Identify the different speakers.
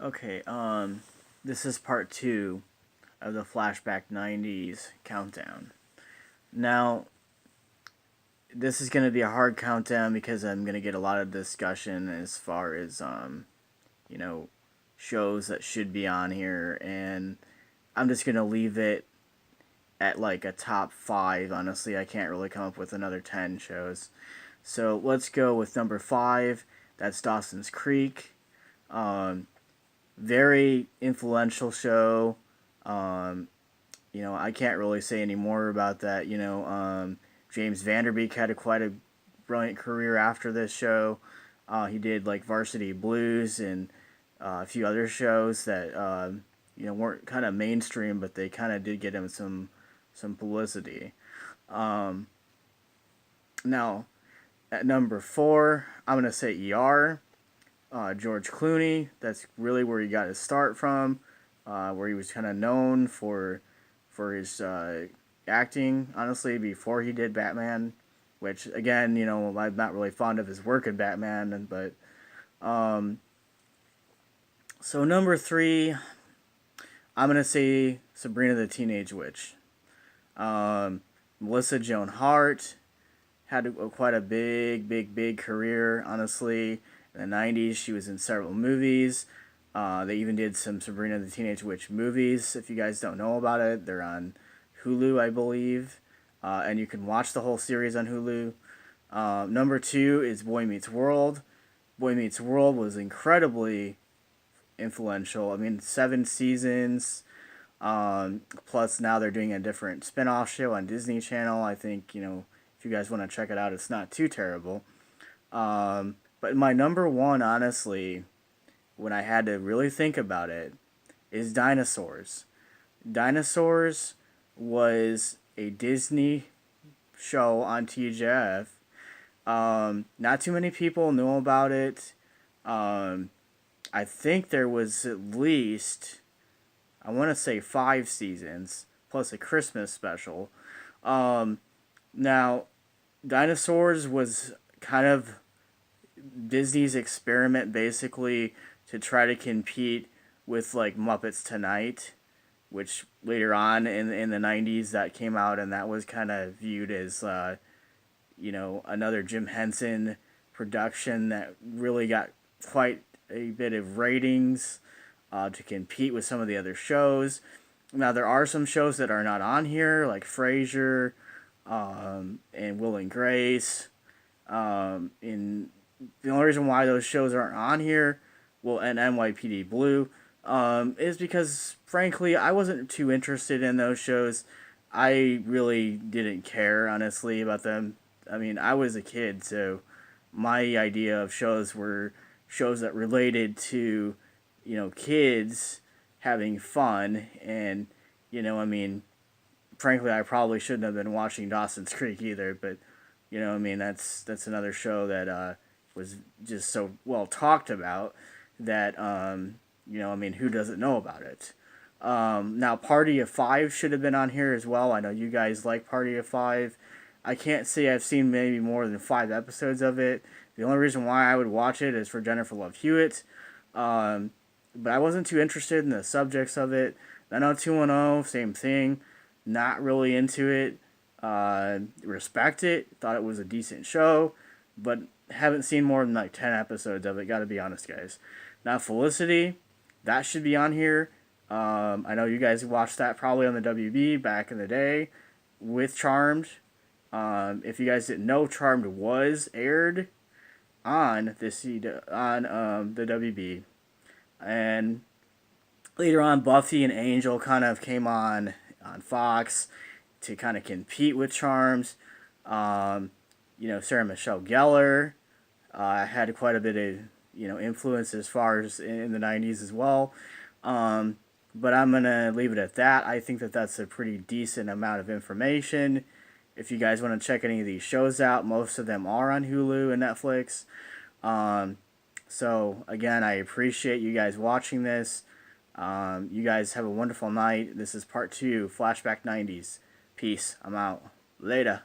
Speaker 1: Okay, this is part two of the Flashback 90s countdown. Now, this is going to be a hard countdown because I'm going to get a lot of discussion as far as, you know, shows that should be on here, and I'm just going to leave it at like a top five. Honestly, I can't really come up with another 10 shows. So let's go with number five. That's Dawson's Creek. Um, Very influential show. Um, I can't really say any more about that. James Vanderbeek had quite a brilliant career after this show. He did like Varsity Blues and a few other shows that weren't kind of mainstream, but they kind of did get him some publicity. Um, Now at number four, I'm gonna say ER. George Clooney. That's really where he got his start from, where he was kind of known for his acting. Honestly, before he did Batman, which again, I'm not really fond of his work in Batman, but um, so number three, I'm gonna say Sabrina the Teenage Witch. Um, Melissa Joan Hart had quite a big career. Honestly, in the '90s, she was in several movies. They even did some Sabrina the Teenage Witch movies. If you guys don't know about it, they're on Hulu, I believe, and you can watch the whole series on Hulu. Number two is Boy Meets World. Boy Meets World was incredibly influential. I mean, 7 seasons. Plus, now they're doing a different spin-off show on Disney Channel. I think, if you guys want to check it out, it's not too terrible. But my number one, honestly, when I had to really think about it, is Dinosaurs. Dinosaurs was a Disney show on TGF. Not too many people knew about it. Um, I think there was at least, I want to say 5 seasons, plus a Christmas special. Um, Now, Dinosaurs was kind of Disney's experiment basically to try to compete with like Muppets Tonight, which later on in the '90s that came out, and that was kind of viewed as another Jim Henson production that really got quite a bit of ratings to compete with some of the other shows. Now there are some shows that are not on here, like Frasier, and Will and Grace. In The only reason why those shows aren't on here, well, and NYPD Blue, is because frankly I wasn't too interested in those shows. I really didn't care honestly about them. I mean, I was a kid, so my idea of shows were shows that related to, kids having fun, and I mean, frankly, I probably shouldn't have been watching Dawson's Creek either, but I mean, that's another show that was just so well talked about that I mean, who doesn't know about it? Now, Party of Five should have been on here as well. I know you guys like Party of Five. I can't say I've seen maybe more than 5 episodes of it. The only reason why I would watch it is for Jennifer Love Hewitt. Um, but I wasn't too interested in the subjects of it. 90210, same thing. Not really into it. Respect it. Thought it was a decent show, but haven't seen more than like 10 episodes of it. Gotta be honest, guys. Now, Felicity, that should be on here. I know you guys watched that probably on the WB back in the day with Charmed. If you guys didn't know, Charmed was aired on the WB, and later on, Buffy and Angel kind of came on Fox to kind of compete with Charms. Um, Sarah Michelle Gellar had quite a bit of influence as far as in the '90s as well. Um, but I'm gonna leave it at that. I think that that's a pretty decent amount of information. If you guys want to check any of these shows out, most of them are on Hulu and Netflix. Um, so again, I appreciate you guys watching this. You guys have a wonderful night. This is part two, Flashback '90s. Peace. I'm out. Later.